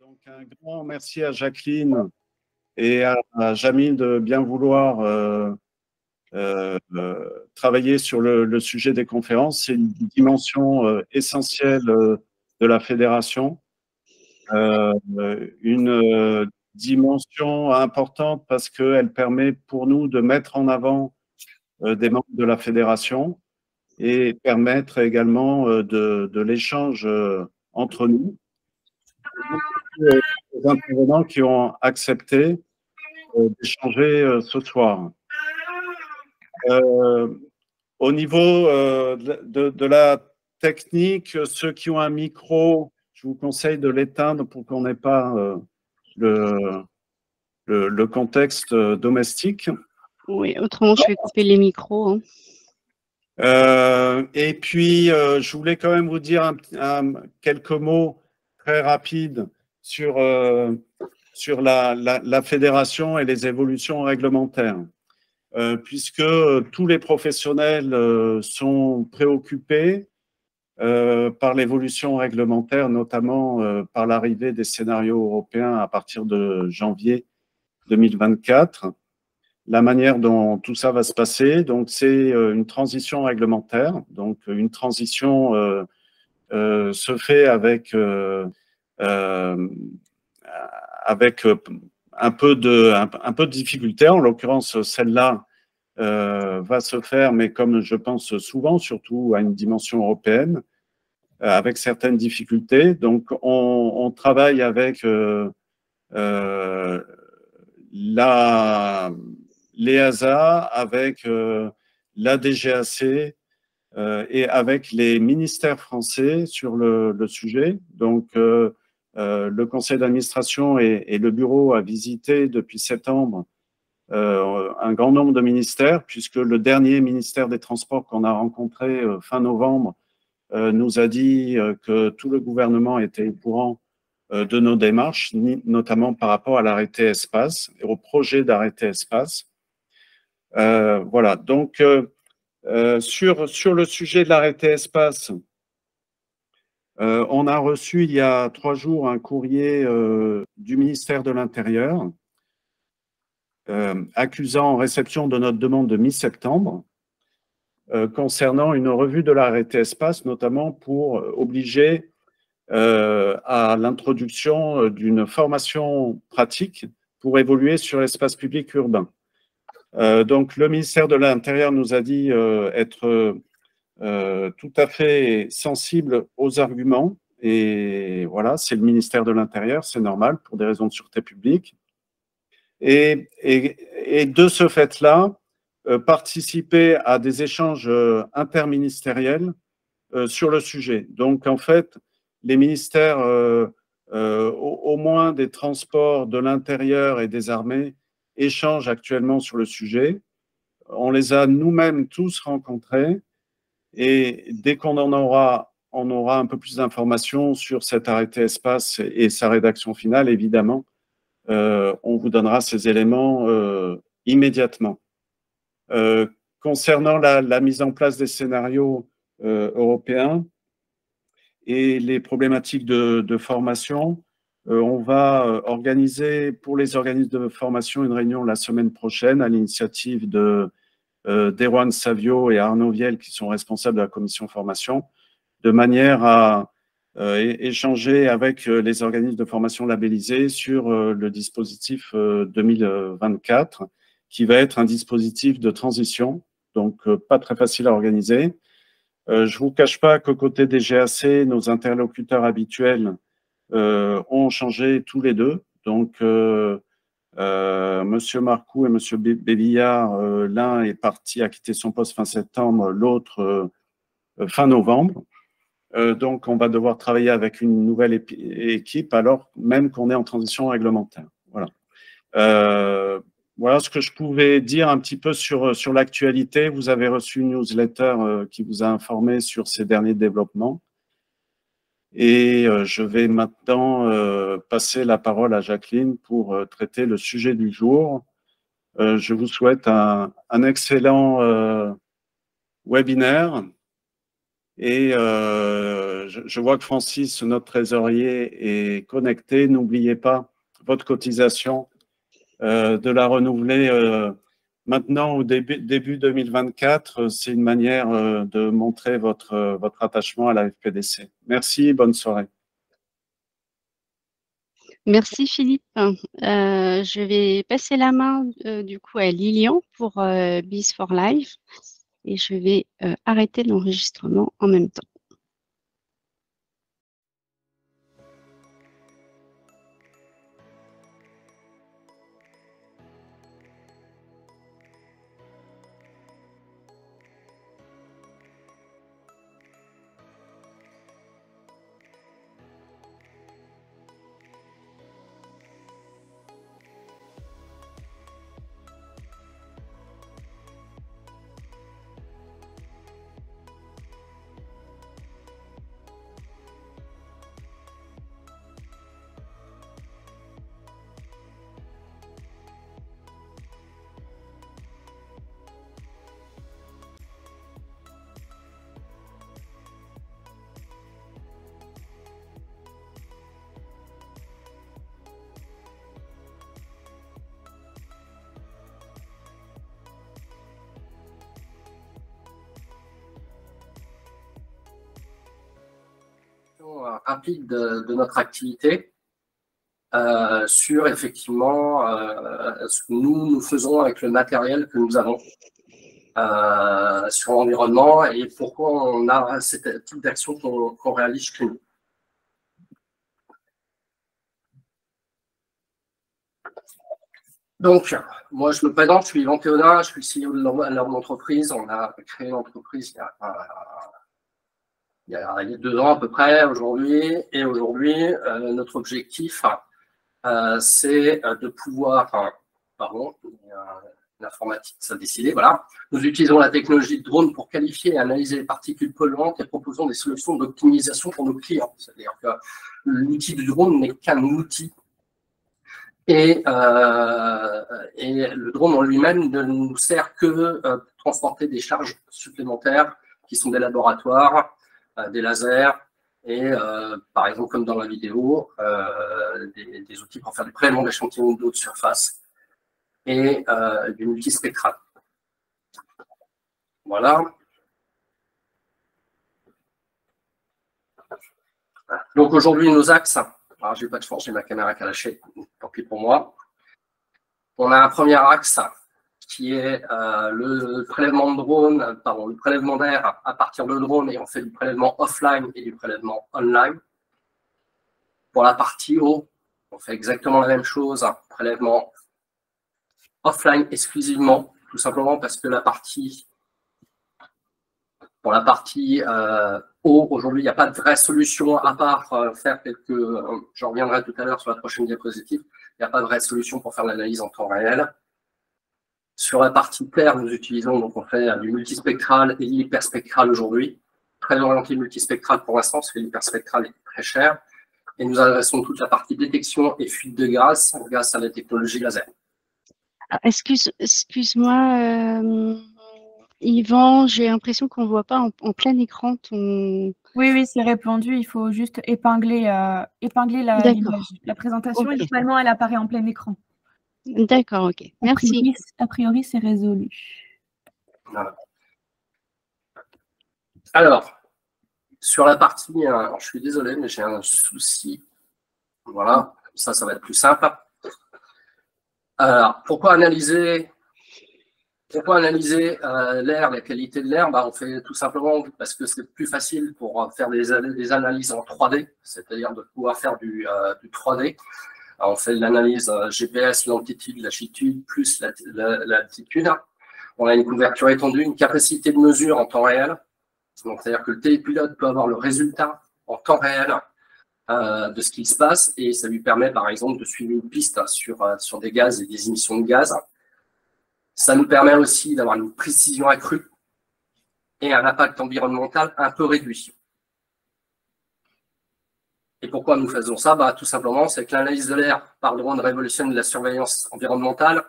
Donc, un grand merci à Jacqueline et à Jamil de bien vouloir travailler sur le sujet des conférences. C'est une dimension essentielle de la fédération, une dimension importante parce qu'elle permet pour nous de mettre en avant des membres de la fédération et permettre également de l'échange entre nous. Les intervenants qui ont accepté d'échanger ce soir. Au niveau de la technique, ceux qui ont un micro, je vous conseille de l'éteindre pour qu'on n'ait pas le contexte domestique. Oui, autrement, je vais couper les micros. Hein. Et puis, je voulais quand même vous dire quelques mots très rapides sur la fédération et les évolutions réglementaires. Puisque tous les professionnels sont préoccupés par l'évolution réglementaire, notamment par l'arrivée des scénarios européens à partir de janvier 2024. La manière dont tout ça va se passer, donc c'est une transition réglementaire. Donc une transition se fait avec un peu de difficulté. En l'occurrence, celle-là va se faire, mais comme je pense souvent, surtout à une dimension européenne, avec certaines difficultés. Donc, on travaille avec l'EASA, avec la DGAC et avec les ministères français sur le sujet. Donc, le conseil d'administration et le bureau a visité depuis septembre un grand nombre de ministères, puisque le dernier ministère des Transports qu'on a rencontré fin novembre nous a dit que tout le gouvernement était au courant de nos démarches, notamment par rapport à l'arrêté espace et au projet d'arrêté espace. Voilà, donc sur le sujet de l'arrêté espace, on a reçu il y a 3 jours un courrier du ministère de l'Intérieur accusant réception de notre demande de mi-septembre concernant une revue de l'arrêté espace, notamment pour obliger à l'introduction d'une formation pratique pour évoluer sur l'espace public urbain. Donc, le ministère de l'Intérieur nous a dit être tout à fait sensible aux arguments. Et voilà, c'est le ministère de l'Intérieur, c'est normal, pour des raisons de sûreté publique. Et de ce fait-là, participer à des échanges interministériels sur le sujet. Donc, en fait, les ministères, au moins des transports, de l'intérieur et des armées, échangent actuellement sur le sujet. On les a nous-mêmes tous rencontrés et dès qu'on en aura, on aura un peu plus d'informations sur cet arrêté espace et sa rédaction finale, évidemment. On vous donnera ces éléments immédiatement. Concernant la mise en place des scénarios européens et les problématiques de formation, on va organiser pour les organismes de formation une réunion la semaine prochaine à l'initiative d'Erwan Savio et Arnaud Viel, qui sont responsables de la commission formation, de manière à échanger avec les organismes de formation labellisés sur le dispositif 2024, qui va être un dispositif de transition, donc pas très facile à organiser. Je ne vous cache pas qu'aux côtés des GAC, nos interlocuteurs habituels ont changé tous les deux. Donc, Monsieur Marcoux et Monsieur Bébillard, l'un est parti, a quitté son poste fin septembre, l'autre fin novembre. Donc, on va devoir travailler avec une nouvelle équipe, alors même qu'on est en transition réglementaire. Voilà. Voilà ce que je pouvais dire un petit peu sur l'actualité. Vous avez reçu une newsletter qui vous a informé sur ces derniers développements. Et je vais maintenant passer la parole à Jacqueline pour traiter le sujet du jour. Je vous souhaite un excellent webinaire Et je vois que Francis, notre trésorier, est connecté. N'oubliez pas votre cotisation, de la renouveler maintenant au début 2024. C'est une manière de montrer votre attachement à la FPDC. Merci, bonne soirée. Merci Philippe. Je vais passer la main du coup à Lilian pour Biz for Life et je vais arrêter l'enregistrement en même temps. Rapide de notre activité sur effectivement ce que nous faisons avec le matériel que nous avons sur l'environnement et pourquoi on a ce type d'action qu'on réalise chez nous. Donc, moi je me présente, je suis Yvan Théodin, je suis le CEO de l'entreprise. On a créé l'entreprise il y a 2 ans à peu près aujourd'hui. Et aujourd'hui, notre objectif, c'est de pouvoir, pardon, l'informatique, ça a décidé, voilà. Nous utilisons la technologie de drone pour qualifier et analyser les particules polluantes et proposons des solutions d'optimisation pour nos clients. C'est-à-dire que l'outil du drone n'est qu'un outil. Et le drone en lui-même ne nous sert que pour transporter des charges supplémentaires qui sont des laboratoires, des lasers et, par exemple, comme dans la vidéo, des outils pour faire du prélèvement d'échantillons d'eau de surface et du multispectral. Voilà. Donc aujourd'hui, nos axes, alors j'ai pas de chance, j'ai ma caméra qui a lâché, tant pis pour moi. On a un premier axe qui est le prélèvement de drone, pardon, le prélèvement d'air à partir de drone, et on fait du prélèvement offline et du prélèvement online. Pour la partie eau, on fait exactement la même chose, prélèvement offline exclusivement, tout simplement parce que pour la partie eau, aujourd'hui, il n'y a pas de vraie solution à part faire j'en reviendrai tout à l'heure sur la prochaine diapositive, il n'y a pas de vraie solution pour faire l'analyse en temps réel. Sur la partie terre, nous utilisons, donc on fait du multispectral et l'hyperspectral aujourd'hui. Très orienté multispectral pour l'instant, parce que l'hyperspectral est très cher. Et nous adressons toute la partie détection et fuite de gaz grâce à la technologie laser. Excuse-moi, Yvan, j'ai l'impression qu'on ne voit pas en plein écran ton… Oui, c'est répondu. Il faut juste épingler l'image. La présentation, et finalement, elle apparaît en plein écran. D'accord, ok. Merci. A priori, c'est résolu. Voilà. Alors, sur la partie, je suis désolé, mais j'ai un souci. Voilà, ça va être plus simple. Alors, pourquoi analyser l'air, la qualité de l'air? On fait tout simplement parce que c'est plus facile pour faire des analyses en 3D, c'est-à-dire de pouvoir faire du 3D. Alors, on fait l'analyse GPS, l'amplitude, l'altitude, plus l'altitude. On a une couverture étendue, une capacité de mesure en temps réel. C'est-à-dire que le télépilote peut avoir le résultat en temps réel de ce qui se passe, et ça lui permet, par exemple, de suivre une piste sur des gaz et des émissions de gaz. Ça nous permet aussi d'avoir une précision accrue et un impact environnemental un peu réduit. Et pourquoi nous faisons ça? Tout simplement, c'est que l'analyse de l'air par drone révolutionne la surveillance environnementale.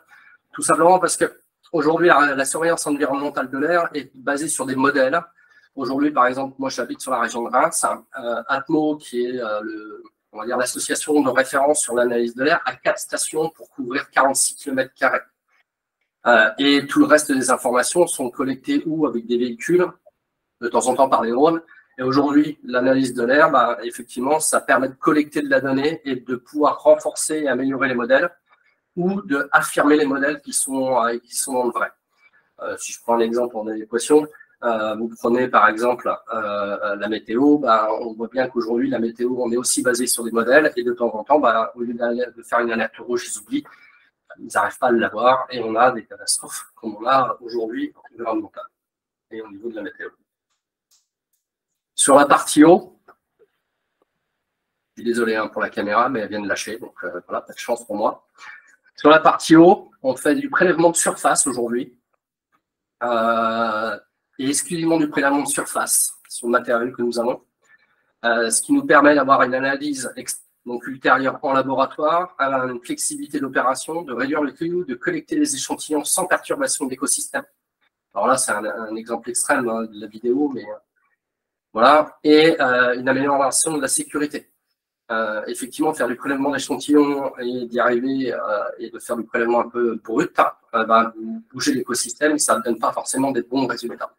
Tout simplement parce qu'aujourd'hui, la surveillance environnementale de l'air est basée sur des modèles Aujourd'hui, par exemple, moi j'habite sur la région de Reims. Atmo, qui est on va dire l'association de référence sur l'analyse de l'air, a 4 stations pour couvrir 46 km². Et tout le reste des informations sont collectées où avec des véhicules, de temps en temps par des drones. Et aujourd'hui, l'analyse de l'air, bah, effectivement, ça permet de collecter de la donnée et de pouvoir renforcer et améliorer les modèles ou de affirmer les modèles qui sont dans le vrai. Si je prends l'exemple en adéquation, vous prenez par exemple la météo, bah, on voit bien qu'aujourd'hui, la météo, on est aussi basé sur des modèles et de temps en temps, bah, au lieu de faire une alerte rouge, ils oublient, ils n'arrivent pas à l'avoir et on a des catastrophes comme on a aujourd'hui environnementales et au niveau de la météo. Sur la partie haut, je suis désolé hein, pour la caméra, mais elle vient de lâcher, donc voilà, pas de chance pour moi. Sur la partie haut, on fait du prélèvement de surface aujourd'hui, et exclusivement du prélèvement de surface sur le matériel que nous avons, ce qui nous permet d'avoir une analyse donc ultérieure en laboratoire, une flexibilité d'opération, de réduire le coût, de collecter les échantillons sans perturbation de l'écosystème. Alors là, c'est un exemple extrême hein, de la vidéo, mais voilà, et une amélioration de la sécurité. Effectivement, faire du prélèvement d'échantillons et d'y arriver et de faire du prélèvement un peu brut, bah, bouger l'écosystème, ça ne donne pas forcément des bons résultats.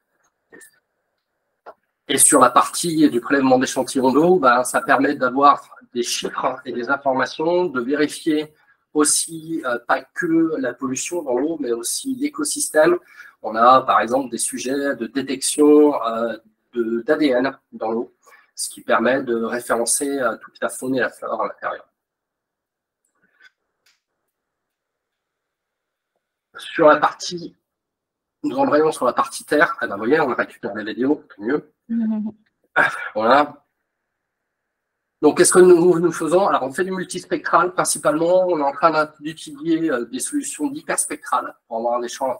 Et sur la partie du prélèvement d'échantillons d'eau, bah, ça permet d'avoir des chiffres et des informations, de vérifier aussi pas que la pollution dans l'eau, mais aussi l'écosystème. On a par exemple des sujets de détection d'ADN dans l'eau, ce qui permet de référencer toute la faune et la flore à l'intérieur. Sur la partie, nous embrayons sur la partie terre, ah ben, vous voyez, on récupère les vidéos, mieux. Voilà. Donc, qu'est-ce que nous faisons? Alors, on fait du multispectral principalement. On est en train d'étudier des solutions d'hyperspectrales pour avoir des champs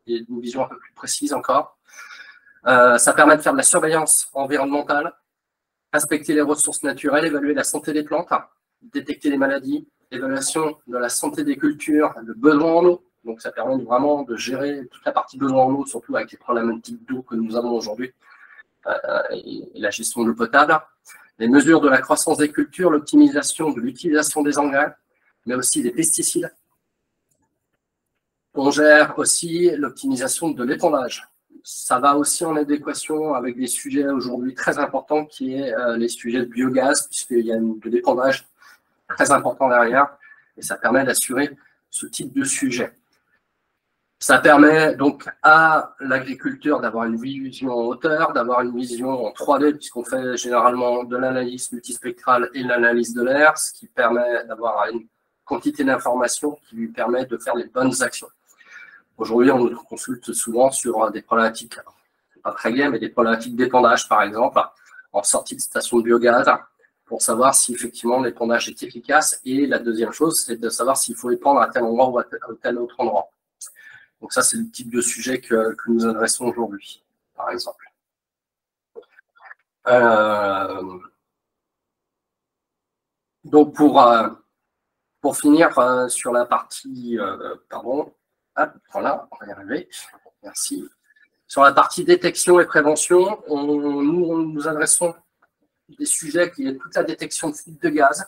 une vision un peu plus précise encore. Ça permet de faire de la surveillance environnementale, inspecter les ressources naturelles, évaluer la santé des plantes, détecter les maladies, évaluation de la santé des cultures, le besoin en eau. Donc, ça permet vraiment de gérer toute la partie besoin en eau, surtout avec les problématiques d'eau que nous avons aujourd'hui, et la gestion de l'eau potable. Les mesures de la croissance des cultures, l'optimisation de l'utilisation des engrais, mais aussi des pesticides. On gère aussi l'optimisation de l'épandage. Ça va aussi en adéquation avec des sujets aujourd'hui très importants qui est les sujets de biogaz, puisqu'il y a de l'épandage très important derrière, et ça permet d'assurer ce type de sujet. Ça permet donc à l'agriculteur d'avoir une vision en hauteur, d'avoir une vision en 3D, puisqu'on fait généralement de l'analyse multispectrale et l'analyse de l'air, ce qui permet d'avoir une quantité d'informations qui lui permet de faire les bonnes actions. Aujourd'hui, on nous consulte souvent sur des problématiques, pas très gaies, mais des problématiques d'épandage, par exemple, en sortie de station de biogaz, pour savoir si effectivement l'épandage est efficace. Et la deuxième chose, c'est de savoir s'il faut épandre à tel endroit ou à tel autre endroit. Donc ça, c'est le type de sujet que nous adressons aujourd'hui, par exemple. Donc pour finir sur la partie, pardon, hop, voilà, on va y arriver, merci. Sur la partie détection et prévention, nous adressons des sujets qui est toute la détection de fuite de gaz.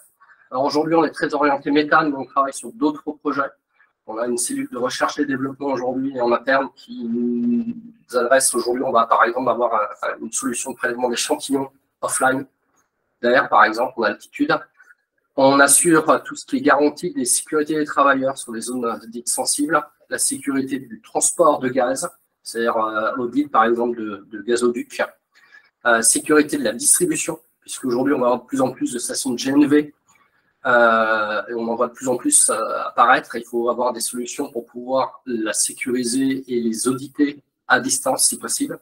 Alors aujourd'hui, on est très orienté méthane, mais on travaille sur d'autres projets. On a une cellule de recherche et développement aujourd'hui en interne qui nous adresse aujourd'hui. On va par exemple avoir une solution de prélèvement d'échantillons offline d'air, par exemple, en altitude. On assure tout ce qui est garantie des sécurités des travailleurs sur les zones dites sensibles, la sécurité du transport de gaz, c'est-à-dire l'audit par exemple de gazoducs, sécurité de la distribution, puisqu'aujourd'hui on va avoir de plus en plus de stations de GNV. Et on en voit de plus en plus apparaître. Il faut avoir des solutions pour pouvoir la sécuriser et les auditer à distance si possible.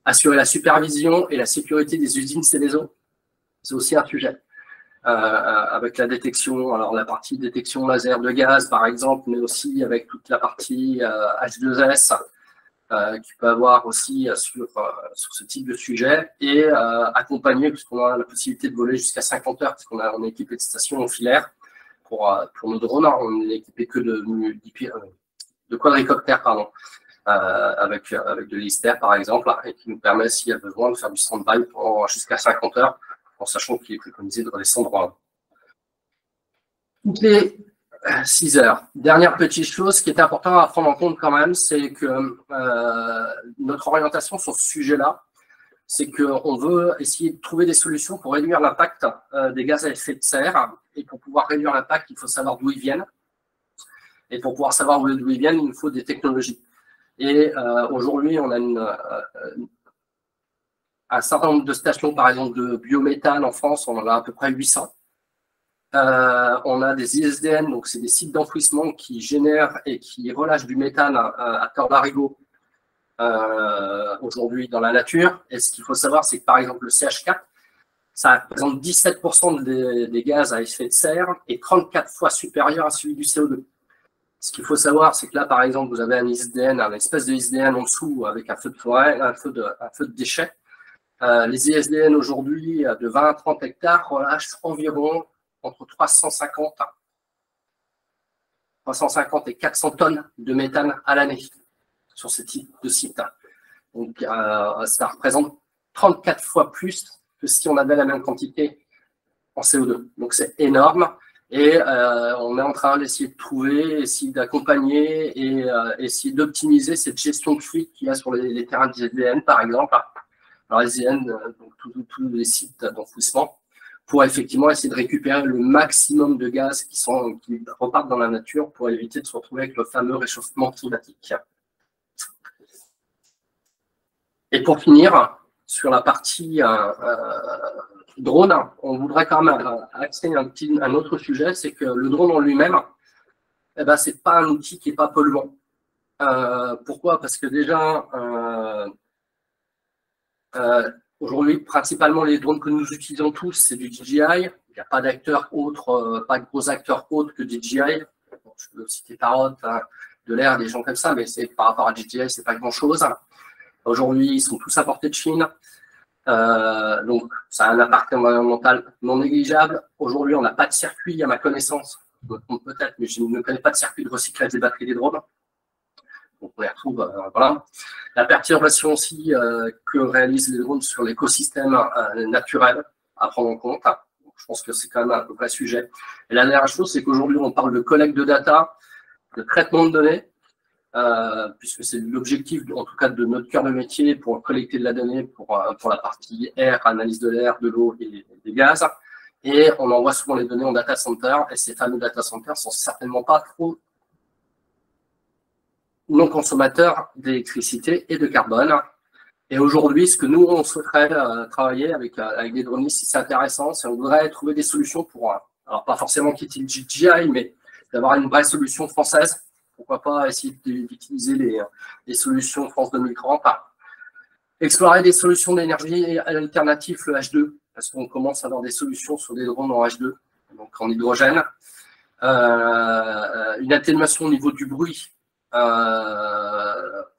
Assurer la supervision et la sécurité des usines CDSO, c'est aussi un sujet. Avec la détection, alors la partie détection laser de gaz par exemple, mais aussi avec toute la partie H2S qui peut avoir aussi sur ce type de sujet, et accompagner, puisqu'on a la possibilité de voler jusqu'à 50 heures, puisqu'on est équipé de stations filaires pour nos drones. On n'est équipé que de quadricoptères, pardon. avec de l'Easter par exemple, et qui nous permet, s'il y a besoin, de faire du stand-by jusqu'à 50 heures, en sachant qu'il est préconisé de redescendre toutes les 6 heures. Dernière petite chose qui est importante à prendre en compte quand même, c'est que notre orientation sur ce sujet-là, c'est qu'on veut essayer de trouver des solutions pour réduire l'impact des gaz à effet de serre. Et pour pouvoir réduire l'impact, il faut savoir d'où ils viennent. Et pour pouvoir savoir d'où ils viennent, il nous faut des technologies. Et aujourd'hui, on a un certain nombre de stations, par exemple, de biométhane en France, on en a à peu près 800. On a des ISDN, donc c'est des sites d'enfouissement qui génèrent et qui relâchent du méthane à tort d'arigot aujourd'hui dans la nature. Et ce qu'il faut savoir, c'est que par exemple le CH4, ça représente 17% des gaz à effet de serre et 34 fois supérieur à celui du CO2. Ce qu'il faut savoir, c'est que là, par exemple, vous avez un ISDN, un espèce de ISDN en dessous avec un feu de forêt, un feu de déchets. Les ISDN aujourd'hui de 20 à 30 hectares relâchent environ entre 350 et 400 tonnes de méthane à l'année sur ce type de site. Donc, ça représente 34 fois plus que si on avait la même quantité en CO2. Donc, c'est énorme. Et on est en train d'essayer de trouver, essayer d'accompagner et essayer d'optimiser cette gestion de fuite qu'il y a sur les terrains d'ISDN, par exemple. Alors, les ISDN, donc tous les sites d'enfouissement, pour effectivement essayer de récupérer le maximum de gaz qui repartent dans la nature pour éviter de se retrouver avec le fameux réchauffement climatique. Et pour finir, sur la partie drone, on voudrait quand même axer un autre sujet, c'est que le drone en lui-même, eh ben, ce n'est pas un outil qui n'est pas polluant. Pourquoi? Parce que déjà, aujourd'hui, principalement, les drones que nous utilisons tous, c'est du DJI. Il n'y a pas d'acteurs autres, pas de gros acteurs autres que DJI. Bon, je peux citer Parrot, de l'air, des gens comme ça, mais par rapport à DJI, ce n'est pas grand-chose. Aujourd'hui, ils sont tous importés de Chine. Donc, ça a un impact environnemental non négligeable. Aujourd'hui, on n'a pas de circuit, à ma connaissance, peut-être, mais je ne connais pas de circuit de recyclage des batteries des drones. Donc, on les retrouve, voilà. La perturbation aussi que réalisent les drones sur l'écosystème naturel à prendre en compte. Donc, je pense que c'est quand même un vrai sujet. Et la dernière chose, c'est qu'aujourd'hui, on parle de collecte de data, de traitement de données, puisque c'est l'objectif, en tout cas, de notre cœur de métier pour collecter de la donnée pour la partie air, analyse de l'air, de l'eau et des gaz. Et on envoie souvent les données en data center, et ces fameux data centers sont certainement pas trop non consommateurs d'électricité et de carbone. Et aujourd'hui, ce que nous, on souhaiterait travailler avec des dronistes, c'est intéressant, c'est qu'on voudrait trouver des solutions pour, alors pas forcément quitter le DJI, mais d'avoir une vraie solution française. Pourquoi pas essayer d'utiliser les solutions France 2030, explorer des solutions d'énergie alternatives, le H2, parce qu'on commence à avoir des solutions sur des drones en H2, donc en hydrogène. Une atténuation au niveau du bruit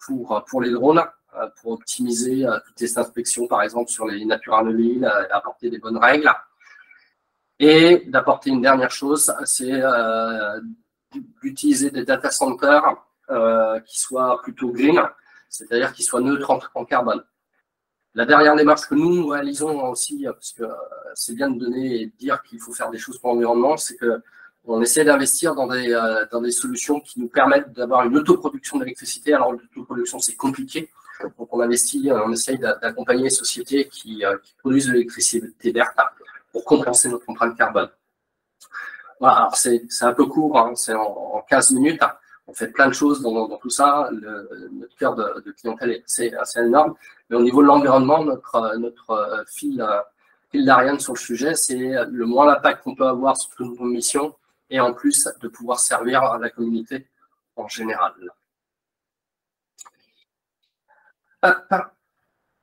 pour les drones, pour optimiser toutes les inspections, par exemple, sur les Natura 2000, apporter des bonnes règles. Et d'apporter une dernière chose, c'est d'utiliser des data centers qui soient plutôt green, c'est-à-dire qui soient neutres en carbone. La dernière démarche que nous réalisons aussi, parce que c'est bien de donner et de dire qu'il faut faire des choses pour l'environnement, c'est qu'on essaie d'investir dans des solutions qui nous permettent d'avoir une autoproduction d'électricité. Alors l'autoproduction, c'est compliqué, donc on essaye d'accompagner les sociétés qui produisent de l'électricité verte pour compenser notre empreinte carbone. Voilà, alors c'est un peu court, hein, c'est en 15 minutes. On fait plein de choses dans tout ça. Notre cœur de clientèle est assez énorme. Mais au niveau de l'environnement, notre fil d'Ariane sur le sujet, c'est le moins d'impact qu'on peut avoir sur toutes nos missions et en plus de pouvoir servir à la communauté en général.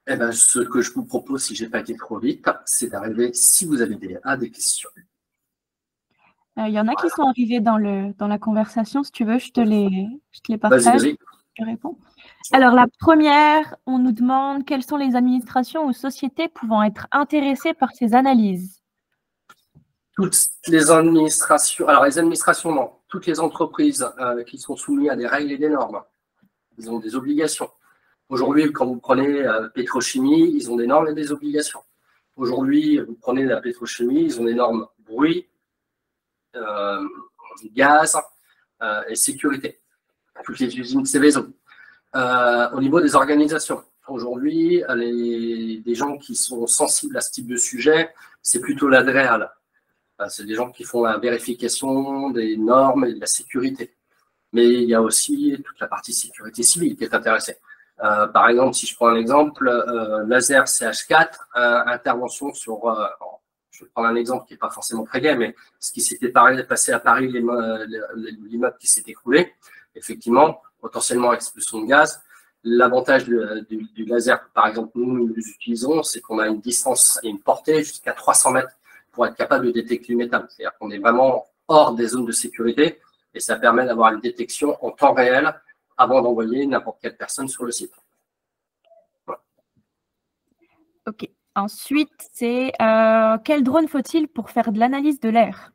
Et ben, ce que je vous propose, si je n'ai pas été trop vite, c'est d'arriver, si vous avez des questions. Il y en a qui sont arrivés dans la conversation. Si tu veux, je te les partage. Vas-y. Je réponds. Alors, la première, on nous demande quelles sont les administrations ou sociétés pouvant être intéressées par ces analyses. Toutes les administrations, alors les administrations, non. Toutes les entreprises qui sont soumises à des règles et des normes. ils ont des obligations. Aujourd'hui, quand vous prenez pétrochimie, ils ont des normes et des obligations. Aujourd'hui, vous prenez la pétrochimie, ils ont des normes bruit, gaz et sécurité. Toutes les usines Seveso. Au niveau des organisations, aujourd'hui, des gens qui sont sensibles à ce type de sujet, c'est plutôt l'ADREAL. C'est des gens qui font la vérification des normes et de la sécurité. Mais il y a aussi toute la partie sécurité civile qui est intéressée. Par exemple, si je prends un exemple, laser CH4, intervention sur, je vais prendre un exemple qui n'est pas forcément très gai, mais ce qui s'était passé à Paris, l'immeuble qui s'est écroulé, effectivement, potentiellement expulsion de gaz. L'avantage du laser, par exemple, nous utilisons, c'est qu'on a une distance et une portée jusqu'à 300 mètres pour être capable de détecter le métal. C'est-à-dire qu'on est vraiment hors des zones de sécurité et ça permet d'avoir une détection en temps réel avant d'envoyer n'importe quelle personne sur le site. Voilà. OK. Ensuite, c'est quel drone faut-il pour faire de l'analyse de l'air?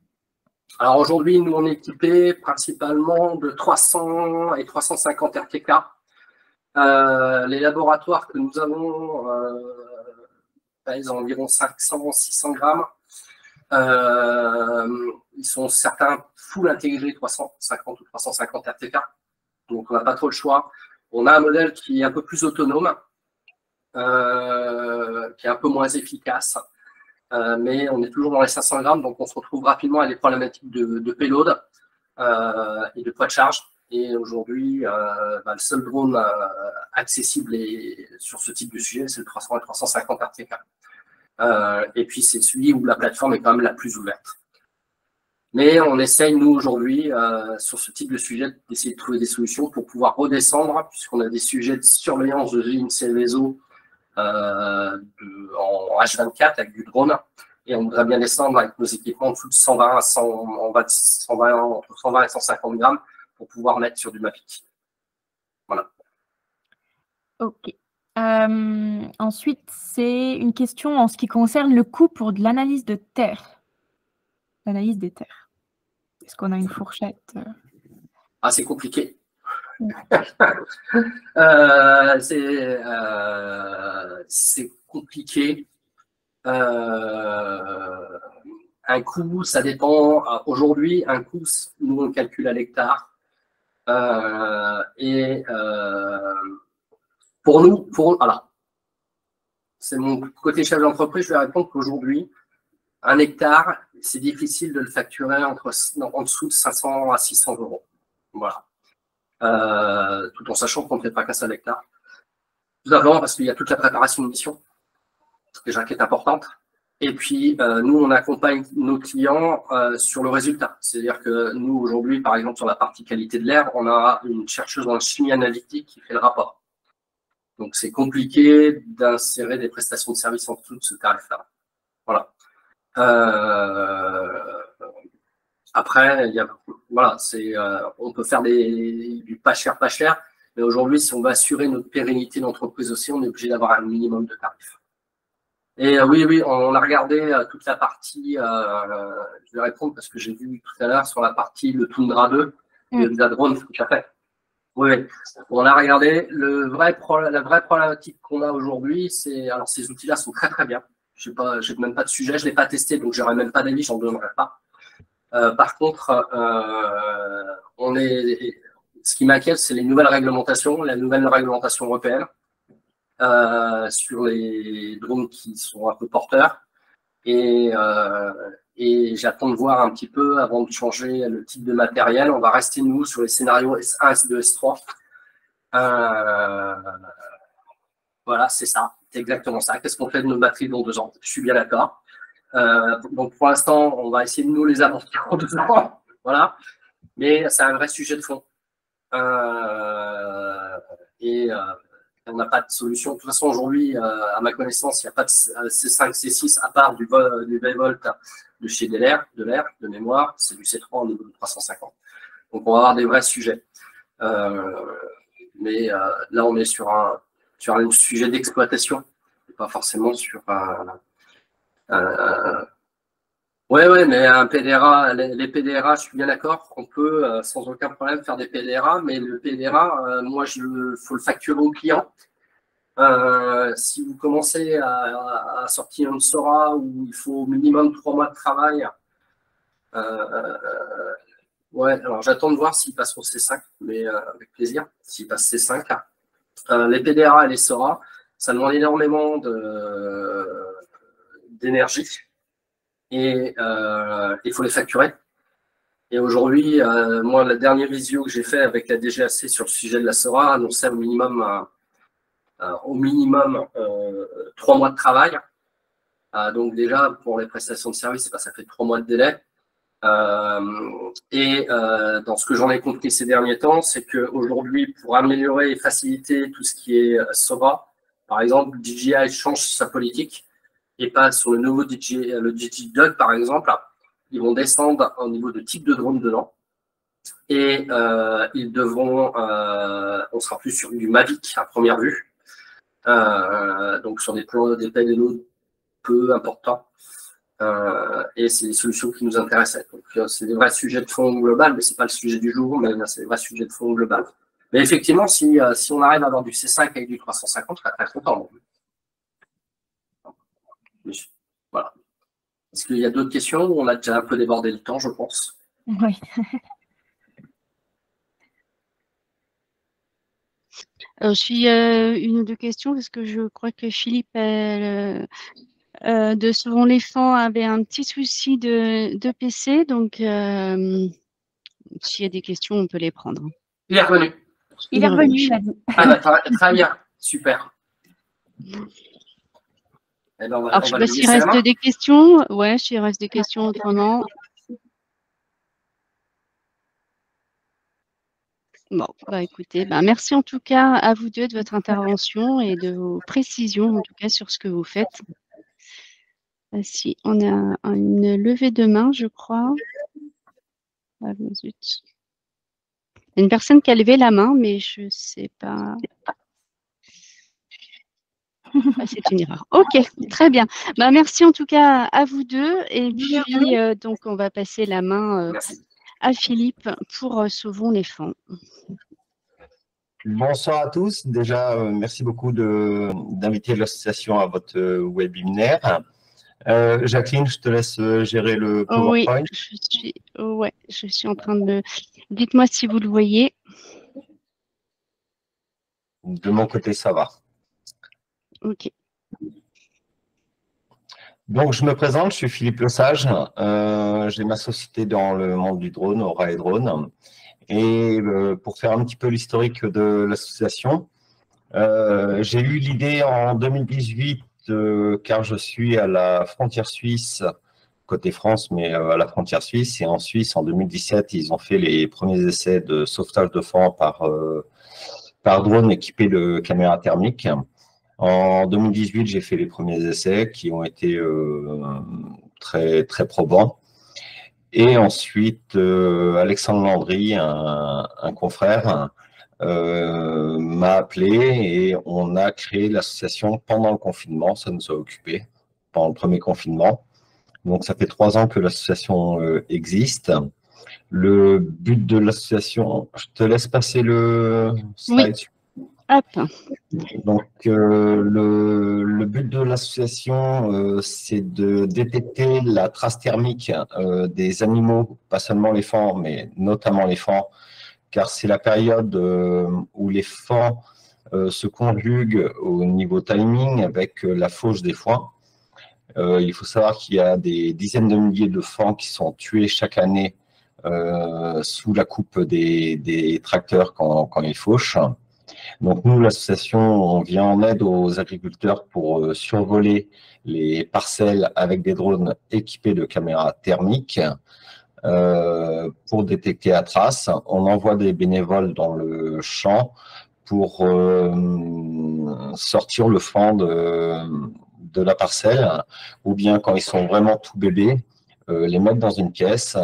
Alors aujourd'hui, nous, on est équipés principalement de 300 et 350 RTK. Les laboratoires que nous avons pèsent environ 500-600 grammes. Ils sont certains full intégrés 350 ou 350 RTK. Donc, on n'a pas trop le choix. On a un modèle qui est un peu plus autonome, qui est un peu moins efficace, mais on est toujours dans les 500 grammes, donc on se retrouve rapidement à des problématiques de payload et de poids de charge. Et aujourd'hui, le seul drone accessible sur ce type de sujet, c'est le 300 et 350 RTK. Et puis, c'est celui où la plateforme est quand même la plus ouverte. Mais on essaye, nous, aujourd'hui, sur ce type de sujet, d'essayer de trouver des solutions pour pouvoir redescendre, puisqu'on a des sujets de surveillance de usines Seveso en H24 avec du drone. Et on voudrait bien descendre avec nos équipements en dessous de 120 entre 120 et 150 grammes pour pouvoir mettre sur du Mavic. Voilà. OK. Ensuite, c'est une question en ce qui concerne le coût pour de l'analyse de terre. L'analyse des terres. Est-ce qu'on a une fourchette? Ah, c'est compliqué. C'est compliqué. Un coût, ça dépend. Aujourd'hui, un coût, nous, on calcule à l'hectare. Pour nous, voilà. C'est mon côté chef d'entreprise, je vais répondre qu'aujourd'hui, un hectare, c'est difficile de le facturer en dessous de 500 à 600 euros. Voilà. Tout en sachant qu'on ne fait pas qu'un seul hectare. Tout simplement parce qu'il y a toute la préparation de mission, déjà qui est importante. Et puis, nous, on accompagne nos clients sur le résultat. C'est-à-dire que nous, aujourd'hui, par exemple, sur la partie qualité de l'air, on a une chercheuse en chimie analytique qui fait le rapport. Donc, c'est compliqué d'insérer des prestations de services en dessous de ce tarif-là. Voilà. Après, voilà, on peut faire du pas cher, mais aujourd'hui, si on veut assurer notre pérennité d'entreprise aussi, on est obligé d'avoir un minimum de tarifs. Et oui, on a regardé toute la partie, je vais répondre parce que j'ai vu tout à l'heure sur la partie le Tundra 2, le drone, tout à fait. Oui, on a regardé. La vraie problématique qu'on a aujourd'hui, alors ces outils-là sont très très bien. Je n'ai même pas de sujet, je ne l'ai pas testé, donc je n'aurai même pas d'avis, je n'en donnerai pas. Par contre, ce qui m'inquiète, c'est les nouvelles réglementations, la nouvelle réglementation européenne sur les drones qui sont un peu porteurs. Et j'attends de voir un petit peu avant de changer le type de matériel. On va rester, nous, sur les scénarios S1, S2, S3. Voilà, c'est ça. C'est exactement ça. Qu'est-ce qu'on fait de nos batteries dans 2 ans? Je suis bien d'accord. Donc, pour l'instant, on va essayer de nous les amortir en 2 ans. Voilà. Mais c'est un vrai sujet de fond. On n'a pas de solution. De toute façon, aujourd'hui, à ma connaissance, il n'y a pas de C5, C6 à part du V-Volt de chez Delair, de mémoire. C'est du C3 au niveau de 350. Donc, on va avoir des vrais sujets. Mais là, on est sur un sujet d'exploitation, pas forcément sur Ouais, mais un PDRA, les PDRA, je suis bien d'accord qu'on peut sans aucun problème faire des PDRA, mais le PDRA, moi, faut le facturer au client. Si vous commencez à sortir une SORA où il faut au minimum 3 mois de travail, ouais, alors j'attends de voir s'il passe au C5, mais avec plaisir, s'il passe C5. Les PDRA et les SORA, ça demande énormément d'énergie et il faut les facturer. Et aujourd'hui, moi, la dernière visio que j'ai fait avec la DGAC sur le sujet de la SORA annonçait au minimum 3 mois de travail. Donc déjà, pour les prestations de services, ça fait 3 mois de délai. Dans ce que j'en ai compris ces derniers temps, c'est qu'aujourd'hui, pour améliorer et faciliter tout ce qui est SORA, par exemple, DJI change sa politique et passe sur le nouveau le DigiDock, par exemple. Ils vont descendre au niveau de type de drone dedans. Et ils devront, on sera plus sur du Mavic à première vue, donc sur des payloads peu importants. Et c'est des solutions qui nous intéressaient. Donc c'est des vrais sujets de fond global, mais c'est pas le sujet du jour, mais c'est des vrais sujets de fond global. Mais effectivement, si on arrive à avoir du C5 avec du 350, je serais très content. Voilà. Est-ce qu'il y a d'autres questions? On a déjà un peu débordé le temps, je pense. Oui. Je suis une ou deux questions parce que je crois que Philippe de Sauvons les Fonds avait un petit souci de PC, donc s'il y a des questions, on peut les prendre. Il est revenu. Il est revenu, il a dit. Très bien, super. Alors, je ne sais pas s'il reste des questions. Ouais, s'il reste des questions autrement. Bon, bah écoutez, merci en tout cas à vous deux de votre intervention et de vos précisions, en tout cas, sur ce que vous faites. Si on a une levée de main, je crois. Ah, zut. Il y a une personne qui a levé la main, mais je ne sais pas. C'est une erreur. Ok, très bien. Merci en tout cas à vous deux. Et puis, donc, on va passer la main à Philippe pour Sauvons les Fonds. Bonsoir à tous. Déjà, merci beaucoup d'inviter l'association à votre webinaire. Jacqueline, je te laisse gérer le PowerPoint. Oui, je suis en train de… Dites-moi si vous le voyez. De mon côté, ça va. Ok. Donc, je me présente, je suis Philippe Lesage. J'ai ma société dans le monde du drone, Aura et Drone. Et pour faire un petit peu l'historique de l'association, j'ai eu l'idée en 2018, car je suis à la frontière suisse, côté France, mais à la frontière suisse. Et en Suisse, en 2017, ils ont fait les premiers essais de sauvetage de fonds par drone équipé de caméras thermiques. En 2018, j'ai fait les premiers essais qui ont été très, très probants. Et ensuite, Alexandre Landry, un confrère, m'a appelé et on a créé l'association pendant le confinement. Ça nous a occupé pendant le premier confinement. Donc, ça fait 3 ans que l'association existe. Le but de l'association, je te laisse passer le slide. Oui. Hop. Donc, le but de l'association, c'est de détecter la trace thermique des animaux, pas seulement les faons, mais notamment les faons, car c'est la période où les faons se conjuguent au niveau timing avec la fauche des foins. Il faut savoir qu'il y a des dizaines de milliers de faons qui sont tués chaque année sous la coupe des tracteurs quand ils fauchent. Donc nous, l'association, on vient en aide aux agriculteurs pour survoler les parcelles avec des drones équipés de caméras thermiques pour détecter la trace. On envoie des bénévoles dans le champ pour sortir le faon de la parcelle, ou bien quand ils sont vraiment tout bébés, les mettre dans une pièce,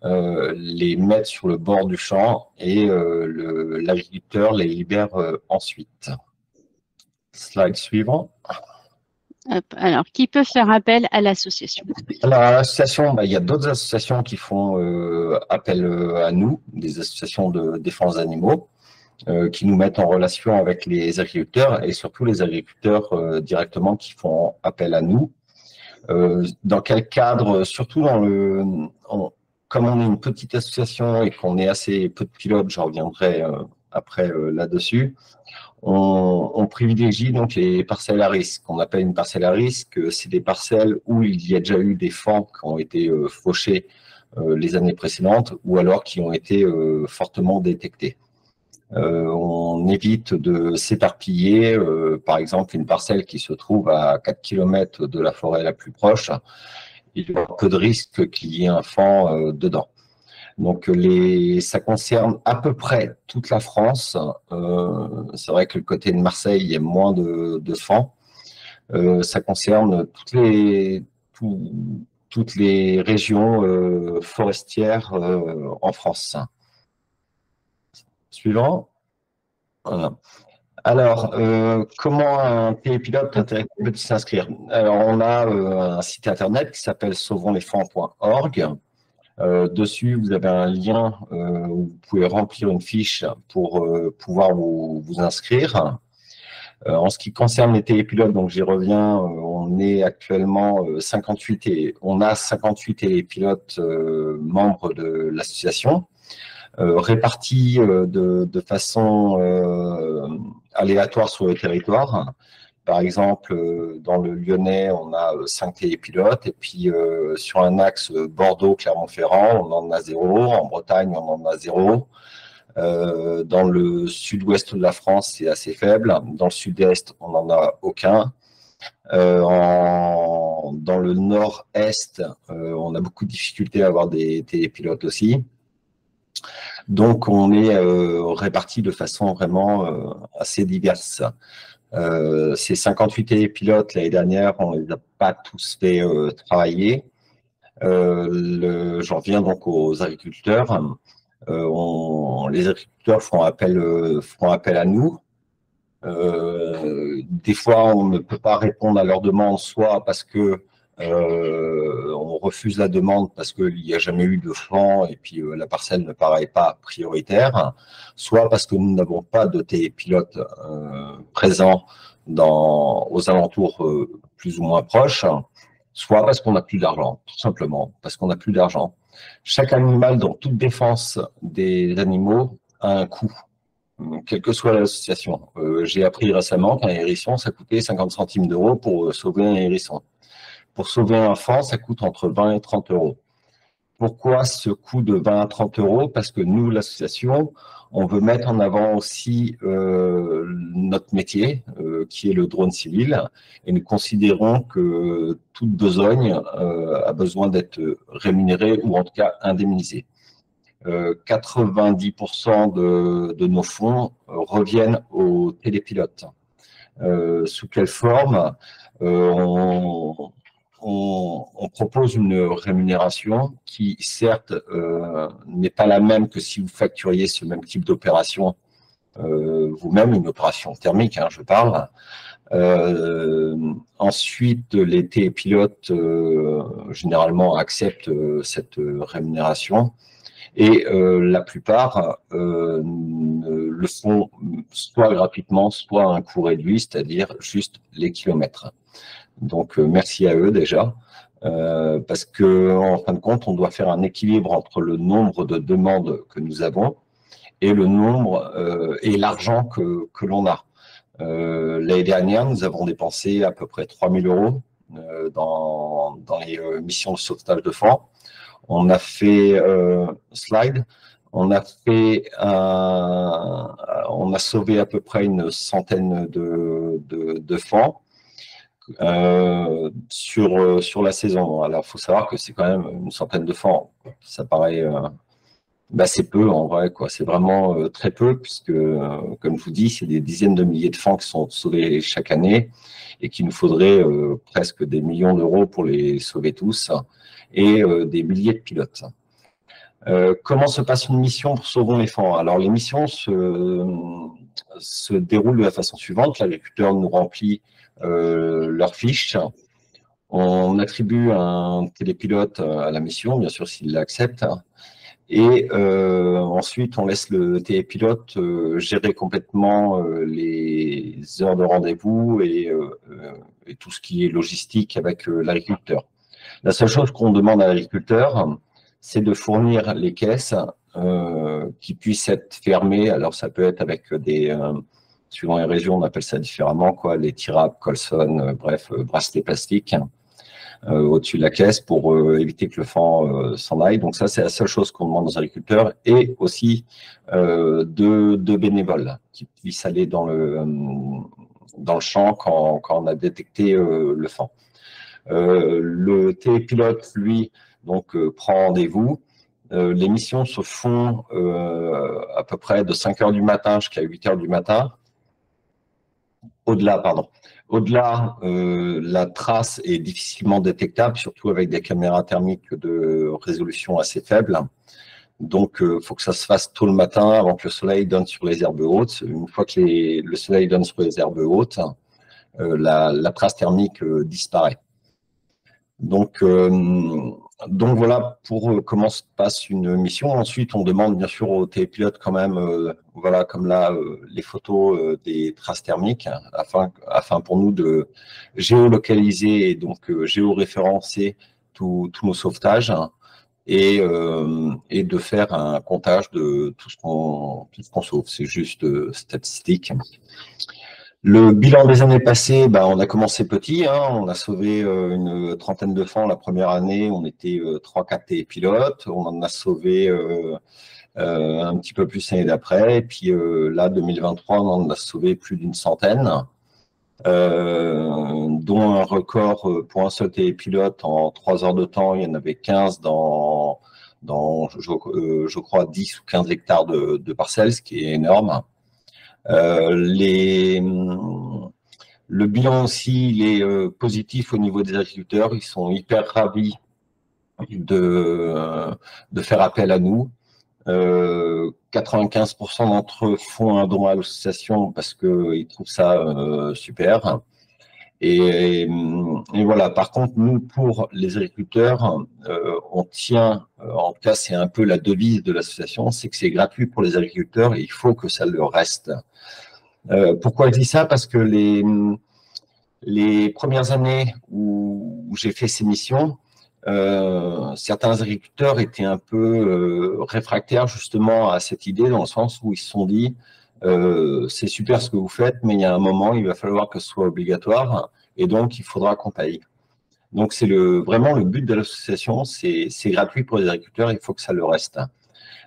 les mettre sur le bord du champ et l'agriculteur les libère ensuite. Slide suivant. Hop, alors, qui peut faire appel à l'association? Alors, à l'association, il y a d'autres associations qui font appel à nous, des associations de défense des animaux, qui nous mettent en relation avec les agriculteurs et surtout les agriculteurs directement qui font appel à nous. Dans quel cadre? Surtout comme on est une petite association et qu'on est assez peu de pilotes, j'en reviendrai après là-dessus, on privilégie donc les parcelles à risque. On appelle une parcelle à risque, c'est des parcelles où il y a déjà eu des faons qui ont été fauchés les années précédentes ou alors qui ont été fortement détectés. On évite de s'éparpiller. Par exemple, une parcelle qui se trouve à 4 km de la forêt la plus proche, il y a peu de risque qu'il y ait un faon dedans. Donc, ça concerne à peu près toute la France. C'est vrai que le côté de Marseille, il y a moins de faons. Ça concerne toutes les régions forestières en France. Suivant. Voilà. Alors, comment un télépilote intéressé peut s'inscrire? Alors, on a un site internet qui s'appelle sauvonslesfaons.org. Dessus, vous avez un lien où vous pouvez remplir une fiche pour pouvoir vous inscrire. En ce qui concerne les télépilotes, donc j'y reviens, on est actuellement 58 télépilotes membres de l'association. Répartis de façon aléatoire sur le territoire. Par exemple, dans le Lyonnais, on a 5 télépilotes, et puis sur un axe Bordeaux-Clermont-Ferrand, on en a 0, en Bretagne, on en a 0. Dans le sud-ouest de la France, c'est assez faible. Dans le sud-est, on n'en a aucun. Dans le nord-est, on a beaucoup de difficultés à avoir des télépilotes aussi. Donc, on est répartis de façon vraiment assez diverse. Ces 58 télépilotes, l'année dernière, on ne les a pas tous fait travailler. J'en viens donc aux agriculteurs. Les agriculteurs font appel à nous. Des fois, on ne peut pas répondre à leurs demandes, soit parce que on refuse la demande parce qu'il n'y a jamais eu de faon et puis la parcelle ne paraît pas prioritaire, soit parce que nous n'avons pas de télépilote présent aux alentours plus ou moins proches, soit parce qu'on n'a plus d'argent, tout simplement, parce qu'on n'a plus d'argent. Chaque animal dans toute défense des animaux a un coût, quelle que soit l'association. J'ai appris récemment qu'un hérisson, ça coûtait 50 centimes d'euros pour sauver un hérisson. Pour sauver un faon, ça coûte entre 20 et 30 euros. Pourquoi ce coût de 20 à 30 euros? Parce que nous, l'association, on veut mettre en avant aussi notre métier, qui est le drone civil, et nous considérons que toute besogne a besoin d'être rémunérée ou en tout cas indemnisée. 90% de nos fonds reviennent aux télépilotes. Sous quelle forme? On propose une rémunération qui, certes, n'est pas la même que si vous facturiez ce même type d'opération vous-même, une opération thermique, hein, je parle. Ensuite, les télépilotes, généralement, acceptent cette rémunération. Et la plupart le font soit gratuitement, soit à un coût réduit, c'est-à-dire juste les kilomètres. Donc, merci à eux déjà, parce qu'en fin de compte, on doit faire un équilibre entre le nombre de demandes que nous avons et le nombre et l'argent que l'on a. L'année dernière, nous avons dépensé à peu près 3 000 euros dans les missions de sauvetage de faon. On a fait on a sauvé à peu près une centaine de faons sur la saison. Alors, il faut savoir que c'est quand même une centaine de faons. Ça paraît, c'est peu en vrai, quoi. C'est vraiment très peu, puisque, comme je vous dis, c'est des dizaines de milliers de faons qui sont sauvés chaque année et qu'il nous faudrait presque des millions d'euros pour les sauver tous et des milliers de pilotes. Comment se passe une mission pour Sauvons les faons? Alors, les missions se déroulent de la façon suivante. L'agriculteur nous remplit leurs fiches. On attribue un télépilote à la mission, bien sûr, s'il l'accepte. Et ensuite, on laisse le télépilote gérer complètement les heures de rendez-vous et tout ce qui est logistique avec l'agriculteur. La seule chose qu'on demande à l'agriculteur, c'est de fournir les caisses qui puissent être fermées. Alors, ça peut être avec des, suivant les régions, on appelle ça différemment, quoi, les tirables, colson, bref, bracelets plastiques au-dessus de la caisse pour éviter que le fan s'en aille. Donc ça, c'est la seule chose qu'on demande aux agriculteurs et aussi de bénévoles qui puissent aller dans le champ quand on a détecté le fan. Le télépilote, lui, donc prend rendez-vous. Les missions se font à peu près de 5 h du matin jusqu'à 8 h du matin. Au-delà, pardon. Au-delà, la trace est difficilement détectable, surtout avec des caméras thermiques de résolution assez faible. Donc, il faut que ça se fasse tôt le matin avant que le soleil donne sur les herbes hautes. Une fois que le soleil donne sur les herbes hautes, la trace thermique disparaît. Donc voilà pour comment se passe une mission. Ensuite, on demande bien sûr au télépilote quand même, voilà, comme là, les photos des traces thermiques, afin pour nous de géolocaliser et donc géoréférencer tous nos sauvetages et de faire un comptage de tout ce qu'on sauve. C'est juste statistique. Le bilan des années passées, on a commencé petit, hein, on a sauvé une trentaine de fans la première année, on était 3-4 télépilotes, on en a sauvé un petit peu plus l'année d'après, et puis là, 2023, on en a sauvé plus d'une centaine, dont un record pour un seul télépilote en 3 heures de temps, il y en avait 15 dans je crois, 10 ou 15 hectares de parcelles, ce qui est énorme. Le bilan aussi, il est positif au niveau des agriculteurs. Ils sont hyper ravis de faire appel à nous. 95% d'entre eux font un don à l'association parce qu'ils trouvent ça super. Et voilà. Par contre, nous, pour les agriculteurs, on tient, en tout cas, c'est un peu la devise de l'association, c'est que c'est gratuit pour les agriculteurs et il faut que ça le reste. Pourquoi je dis ça? Parce que les premières années où j'ai fait ces missions, certains agriculteurs étaient un peu réfractaires justement à cette idée, dans le sens où ils se sont dit c'est super ce que vous faites, mais il y a un moment, il va falloir que ce soit obligatoire et donc il faudra qu'on paye. Donc c'est vraiment le but de l'association, c'est gratuit pour les agriculteurs, il faut que ça le reste.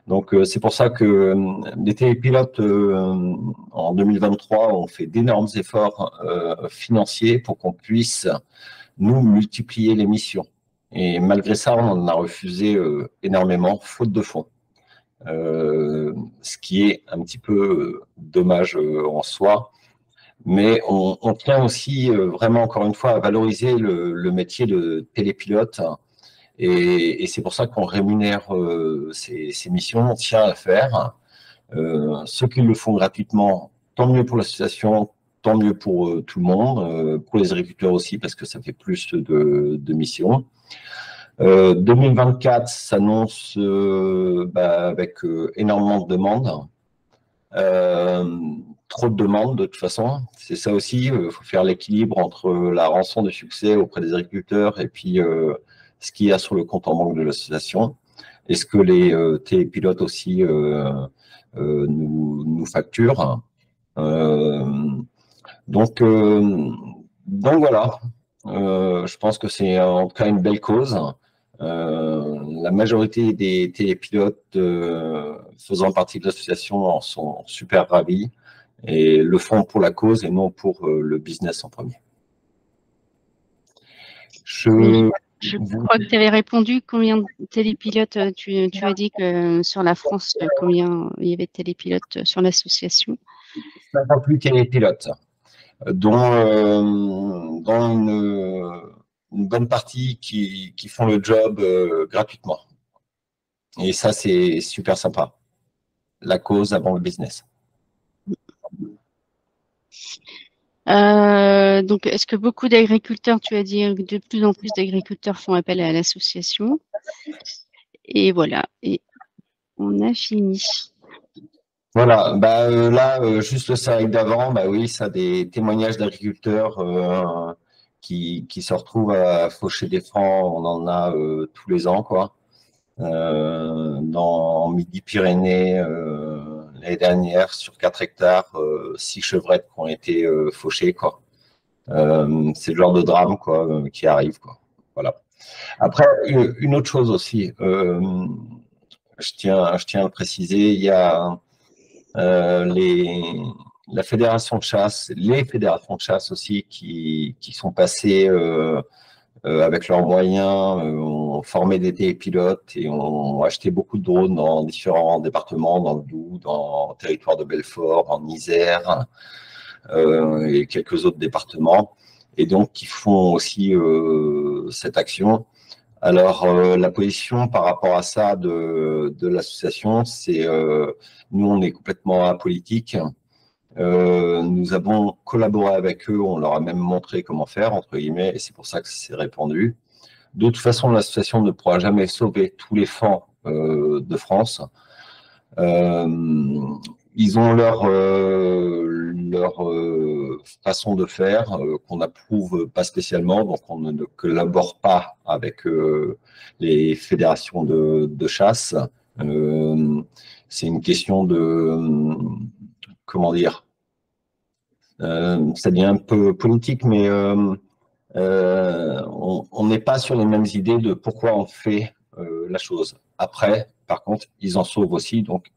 Donc, c'est pour ça que les télépilotes, en 2023, ont fait d'énormes efforts financiers pour qu'on puisse nous multiplier les missions. Et malgré ça, on en a refusé énormément, faute de fonds. Ce qui est un petit peu dommage en soi. Mais on tient aussi vraiment, encore une fois, à valoriser le métier de télépilote. Et c'est pour ça qu'on rémunère ces missions, on tient à le faire. Ceux qui le font gratuitement, tant mieux pour l'association, tant mieux pour tout le monde, pour les agriculteurs aussi, parce que ça fait plus de missions. 2024 s'annonce avec énormément de demandes. Trop de demandes de toute façon, c'est ça aussi, il faut faire l'équilibre entre la rançon de succès auprès des agriculteurs et puis ce qu'il y a sur le compte en banque de l'association. Est-ce que les télépilotes aussi nous facturent? Donc voilà, je pense que c'est en tout cas une belle cause. La majorité des télépilotes faisant partie de l'association en sont super ravis et le font pour la cause et non pour le business en premier. Je crois que tu avais répondu combien de télépilotes, tu as dit que sur la France, combien il y avait de télépilotes sur l'association? 58 télépilotes, dont une bonne partie qui font le job gratuitement. Et ça, c'est super sympa. La cause avant le business. Donc, est-ce que beaucoup d'agriculteurs, tu as dit que de plus en plus d'agriculteurs font appel à l'association? Et voilà, et on a fini. Voilà, là, juste le slide d'avant, oui, ça, des témoignages d'agriculteurs qui se retrouvent à faucher des francs, on en a tous les ans, quoi. Dans Midi-Pyrénées, l'année dernière, sur 4 hectares, 6 chevrettes qui ont été fauchées, quoi. C'est le genre de drame, quoi, qui arrive, quoi. Voilà. Après, une autre chose aussi, je tiens à le préciser, il y a la fédération de chasse, les fédérations de chasse aussi qui sont passées avec leurs moyens, ont formé des télépilotes et ont acheté beaucoup de drones dans différents départements, dans le Doubs, dans le territoire de Belfort, en Isère et quelques autres départements, et donc qui font aussi cette action. Alors, la position par rapport à ça de l'association, c'est nous, on est complètement apolitique. Nous avons collaboré avec eux, on leur a même montré comment faire, entre guillemets, et c'est pour ça que c'est répandu. De toute façon, l'association ne pourra jamais sauver tous les faons de France. Ils ont leur façon de faire qu'on n'approuve pas spécialement, donc on ne collabore pas avec les fédérations de chasse. C'est une question de, comment dire, ça devient un peu politique, mais on n'est pas sur les mêmes idées de pourquoi on fait la chose. Après, par contre, ils en sauvent aussi, donc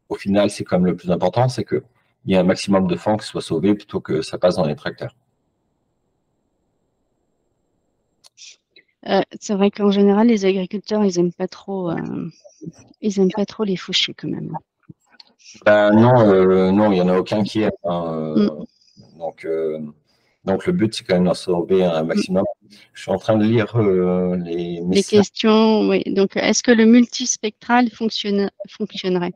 au final, c'est quand même le plus important, c'est qu'il y a un maximum de faons qui soient sauvés plutôt que ça passe dans les tracteurs. C'est vrai qu'en général, les agriculteurs, ils n'aiment pas trop les faucher quand même. Non, il n'y en a aucun qui aime. Donc, le but, c'est quand même d'en sauver un maximum. Je suis en train de lire les questions. Oui. Donc, est-ce que le multispectral fonctionnerait?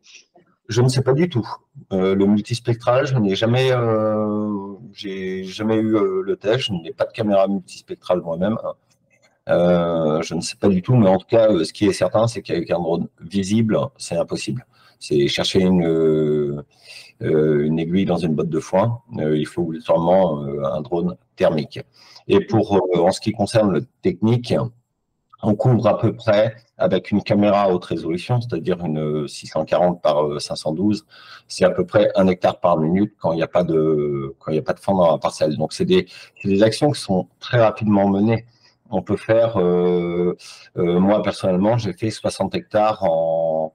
Je ne sais pas du tout. Le multispectral, je n'ai jamais, j'ai jamais eu le test. Je n'ai pas de caméra multispectrale moi-même. Je ne sais pas du tout, mais en tout cas, ce qui est certain, c'est qu'avec un drone visible, c'est impossible. C'est chercher une aiguille dans une botte de foin. Il faut obligatoirement un drone thermique. Et en ce qui concerne le technique, on couvre à peu près avec une caméra à haute résolution, c'est-à-dire une 640 par 512, c'est à peu près 1 hectare par minute quand il n'y a pas de faon dans la parcelle. Donc c'est des actions qui sont très rapidement menées. On peut faire, moi personnellement, j'ai fait 60 hectares en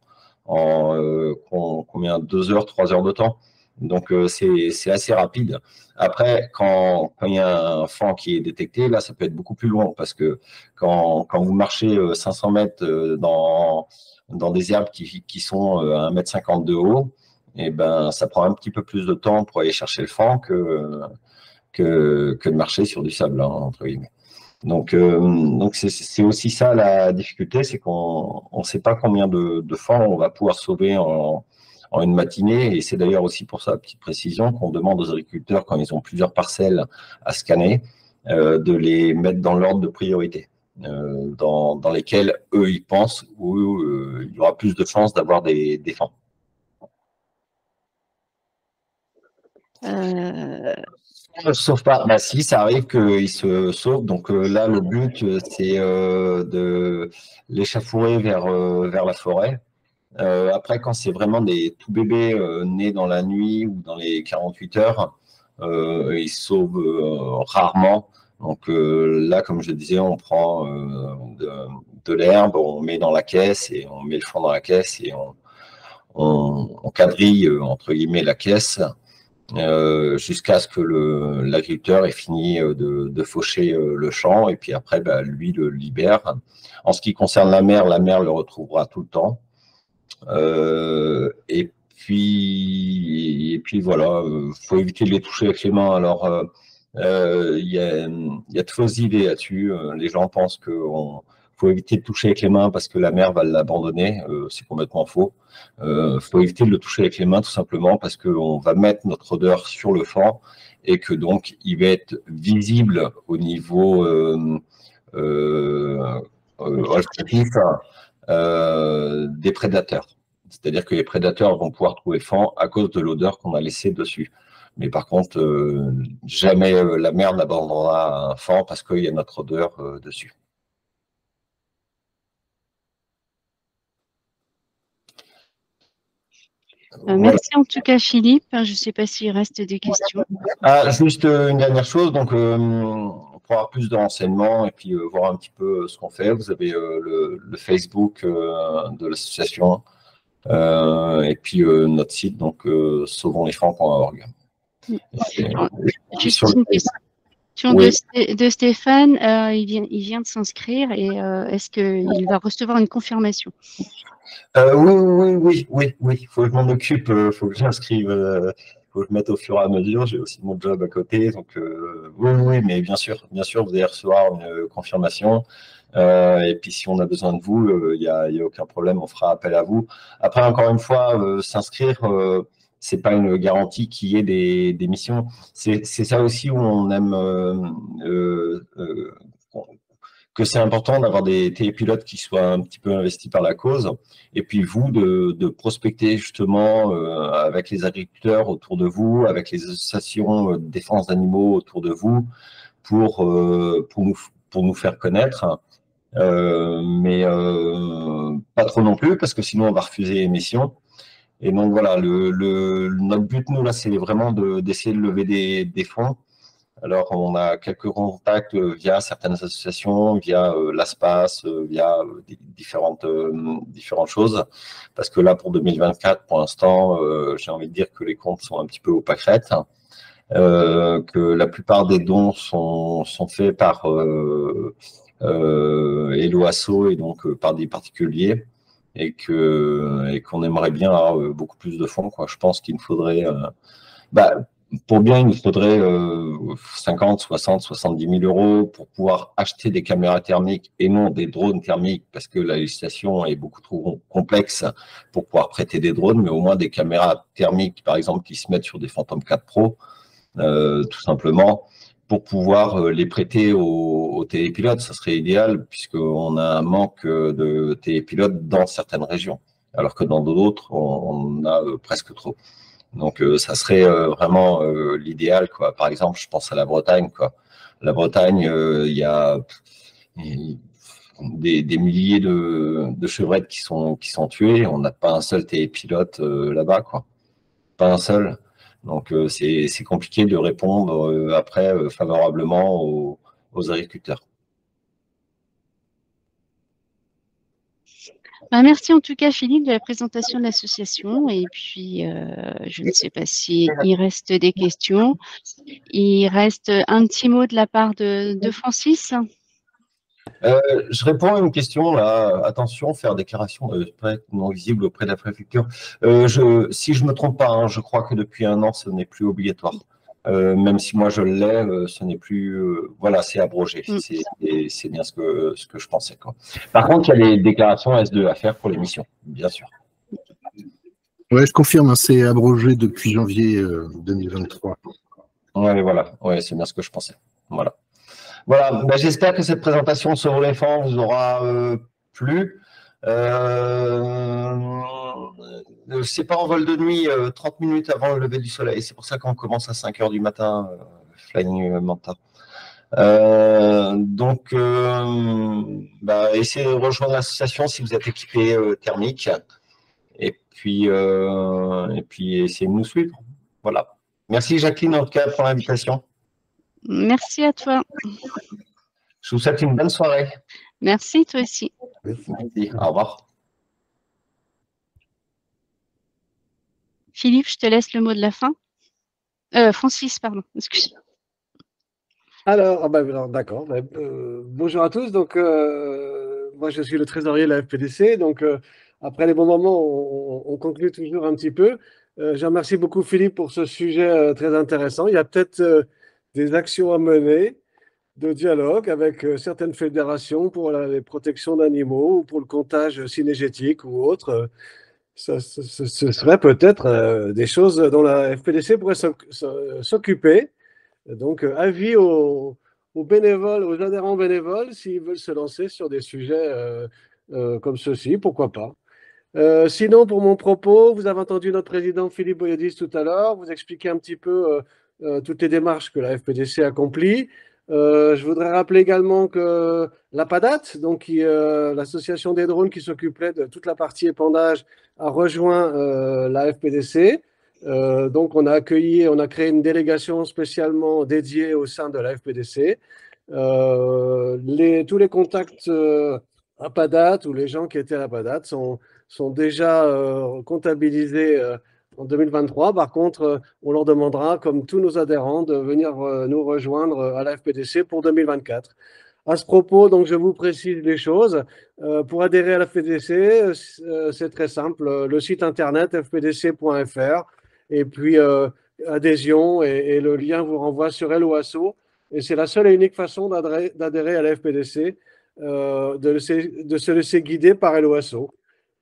combien, 2 heures, 3 heures de temps. Donc c'est assez rapide. Après, quand il y a un faon qui est détecté, là, ça peut être beaucoup plus long parce que quand vous marchez 500 mètres dans des herbes qui sont à 1,50 m de haut, et ben, ça prend un petit peu plus de temps pour aller chercher le faon que de marcher sur du sable, hein, entre guillemets. Donc c'est aussi ça la difficulté, c'est qu'on ne sait pas combien de faons on va pouvoir sauver en une matinée, et c'est d'ailleurs aussi pour ça, petite précision, qu'on demande aux agriculteurs, quand ils ont plusieurs parcelles à scanner, de les mettre dans l'ordre de priorité, dans lesquels eux ils pensent où il y aura plus de chances d'avoir des faons. Sauf pas, si, ça arrive qu'ils se sauvent. Donc là, le but, c'est de l'échafourer vers la forêt. Après, quand c'est vraiment des tout bébés nés dans la nuit ou dans les 48 heures, ils se sauvent rarement. Donc là, comme je disais, on prend de l'herbe, on met dans la caisse et on met le faon dans la caisse et on quadrille, entre guillemets, la caisse jusqu'à ce que l'agriculteur ait fini de faucher le champ, et puis après, lui le libère. En ce qui concerne la mer le retrouvera tout le temps. Et puis voilà, faut éviter de les toucher avec les mains. Alors, il y a de fausses idées là-dessus. Les gens pensent qu'on faut éviter de toucher avec les mains parce que la mer va l'abandonner. C'est complètement faux. Faut éviter de le toucher avec les mains tout simplement parce qu'on va mettre notre odeur sur le fan et que donc il va être visible au niveau olfactif des prédateurs. C'est-à-dire que les prédateurs vont pouvoir trouver le fan à cause de l'odeur qu'on a laissée dessus. Mais par contre, jamais la mer n'abandonnera un fan parce qu'il y a notre odeur dessus. Merci en tout cas, Philippe. Je ne sais pas s'il reste des questions. Ah, juste une dernière chose. Donc, pour avoir plus de renseignements et puis voir un petit peu ce qu'on fait, vous avez le Facebook de l'association et puis notre site, donc sauvonslesfans.org. Juste une question de Stéphane. Il vient de s'inscrire et est-ce qu'il va recevoir une confirmation? Oui. Il faut que je m'en occupe. Il faut que j'inscrive. Faut que je mette au fur et à mesure. J'ai aussi mon job à côté. Donc, oui, mais bien sûr, vous allez recevoir une confirmation. Et puis, si on a besoin de vous, il y a aucun problème. On fera appel à vous. Après, encore une fois, s'inscrire, c'est pas une garantie qu'il y ait des missions. C'est ça aussi où on aime que c'est important d'avoir des télépilotes qui soient un petit peu investis par la cause, et puis vous, de prospecter justement avec les agriculteurs autour de vous, avec les associations de défense d'animaux autour de vous, pour nous faire connaître, mais pas trop non plus, parce que sinon on va refuser les missions. Et donc voilà, notre but, nous, là, c'est vraiment d'essayer de lever des fonds. Alors, on a quelques contacts via certaines associations, via l'ASPAS, via différentes choses. Parce que là, pour 2024, pour l'instant, j'ai envie de dire que les comptes sont un petit peu au pâquerette. Que la plupart des dons sont faits par Eloasso et donc par des particuliers. Et qu'on aimerait bien avoir beaucoup plus de fonds, quoi. Je pense qu'il nous faudrait... pour bien, il nous faudrait 50, 60, 70 000 euros pour pouvoir acheter des caméras thermiques et non des drones thermiques, parce que la législation est beaucoup trop complexe pour pouvoir prêter des drones, mais au moins des caméras thermiques, par exemple, qui se mettent sur des Phantom 4 Pro, tout simplement, pour pouvoir les prêter aux télépilotes. Ça serait idéal, puisqu'on a un manque de télépilotes dans certaines régions, alors que dans d'autres, on a presque trop. Donc, ça serait vraiment l'idéal, quoi. Par exemple, je pense à la Bretagne, quoi. La Bretagne, il y a des milliers de chevrettes qui sont tuées. On n'a pas un seul télépilote là-bas, quoi. Pas un seul. Donc, c'est compliqué de répondre après favorablement aux agriculteurs. Merci en tout cas, Philippe, de la présentation de l'association. Et puis, je ne sais pas s'il reste des questions. Il reste un petit mot de la part de Francis. Je réponds à une question là. Attention, faire déclaration de non visible auprès de la préfecture. Si je ne me trompe pas, hein, je crois que depuis 1 an, ce n'est plus obligatoire. Même si moi je l'ai, ce n'est plus. Voilà, c'est abrogé. C'est bien ce que je pensais, quoi. Par contre, il y a les déclarations S2 à faire pour l'émission, bien sûr. Oui, je confirme, hein, c'est abrogé depuis janvier 2023. Oui, voilà. Ouais, c'est bien ce que je pensais. Voilà. Voilà, ben, j'espère que cette présentation sur l'éléphant vous aura plu. C'est pas en vol de nuit 30 minutes avant le lever du soleil. C'est pour ça qu'on commence à 5 h du matin, Flying Manta. Donc, essayez de rejoindre l'association si vous êtes équipé thermique. Et puis essayez de nous suivre. Voilà. Merci Jacqueline, en tout cas, pour l'invitation. Merci à toi. Je vous souhaite une bonne soirée. Merci, toi aussi. Merci. Au revoir. Philippe, je te laisse le mot de la fin. Francis, pardon, excuse-moi. Alors, d'accord. Bonjour à tous. Donc, moi, je suis le trésorier de la FPDC. Donc, après les bons moments, on conclut toujours un petit peu. Je remercie beaucoup Philippe pour ce sujet très intéressant. Il y a peut-être des actions à mener. de dialogue avec certaines fédérations pour les protections d'animaux ou pour le comptage cynégétique ou autre. Ce serait peut-être des choses dont la FPDC pourrait s'occuper. Donc, avis aux bénévoles, aux adhérents bénévoles, s'ils veulent se lancer sur des sujets comme ceux-ci, pourquoi pas. Sinon, pour mon propos, vous avez entendu notre président Philippe Boyadis tout à l'heure, vous expliquer un petit peu toutes les démarches que la FPDC accomplit. Je voudrais rappeler également que la PADAT, donc l'association des drones qui s'occupait de toute la partie épandage, a rejoint la FPDC. Donc, on a créé une délégation spécialement dédiée au sein de la FPDC. Tous les contacts à PADAT ou les gens qui étaient à la PADAT sont déjà comptabilisés en 2023. Par contre, on leur demandera, comme tous nos adhérents, de venir nous rejoindre à la FPDC pour 2024. À ce propos, donc, je vous précise les choses. Pour adhérer à la FPDC, c'est très simple. Le site internet fpdc.fr et puis adhésion et le lien vous renvoie sur Helloasso. Et c'est la seule et unique façon d'adhérer à la FPDC, de se laisser guider par Helloasso.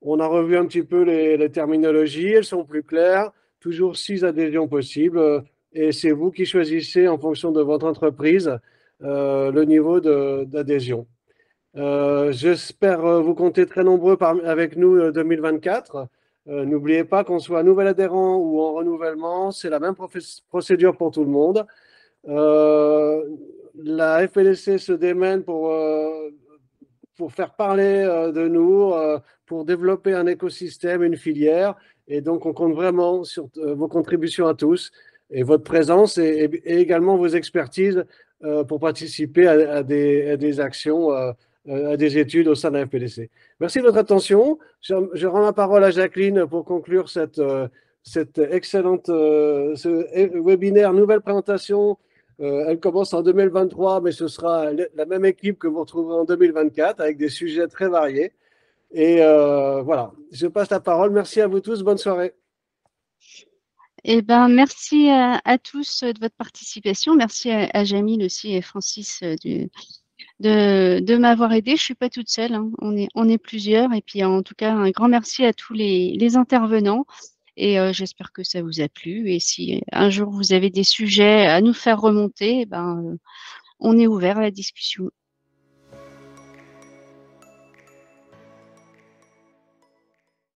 On a revu un petit peu les terminologies, elles sont plus claires, toujours 6 adhésions possibles, et c'est vous qui choisissez en fonction de votre entreprise le niveau d'adhésion. J'espère vous compter très nombreux avec nous 2024. N'oubliez pas qu'on soit nouvel adhérent ou en renouvellement, c'est la même procédure pour tout le monde. La FPDC se démène pour faire parler de nous, pour développer un écosystème, une filière. Et donc, on compte vraiment sur vos contributions à tous et votre présence et également vos expertises pour participer à des actions, à des études au sein de la FPDC. Merci de votre attention. Je rends la parole à Jacqueline pour conclure cette excellente ce webinaire, nouvelle présentation. Elle commence en 2023, mais ce sera la même équipe que vous retrouverez en 2024 avec des sujets très variés. Et voilà, je passe la parole. Merci à vous tous. Bonne soirée. Eh ben, merci à tous de votre participation. Merci à Jamil aussi et Francis de m'avoir aidé. Je suis pas toute seule, hein. On est plusieurs. Et puis, en tout cas, un grand merci à tous les intervenants. Et j'espère que ça vous a plu. Et si un jour vous avez des sujets à nous faire remonter, on est ouvert à la discussion.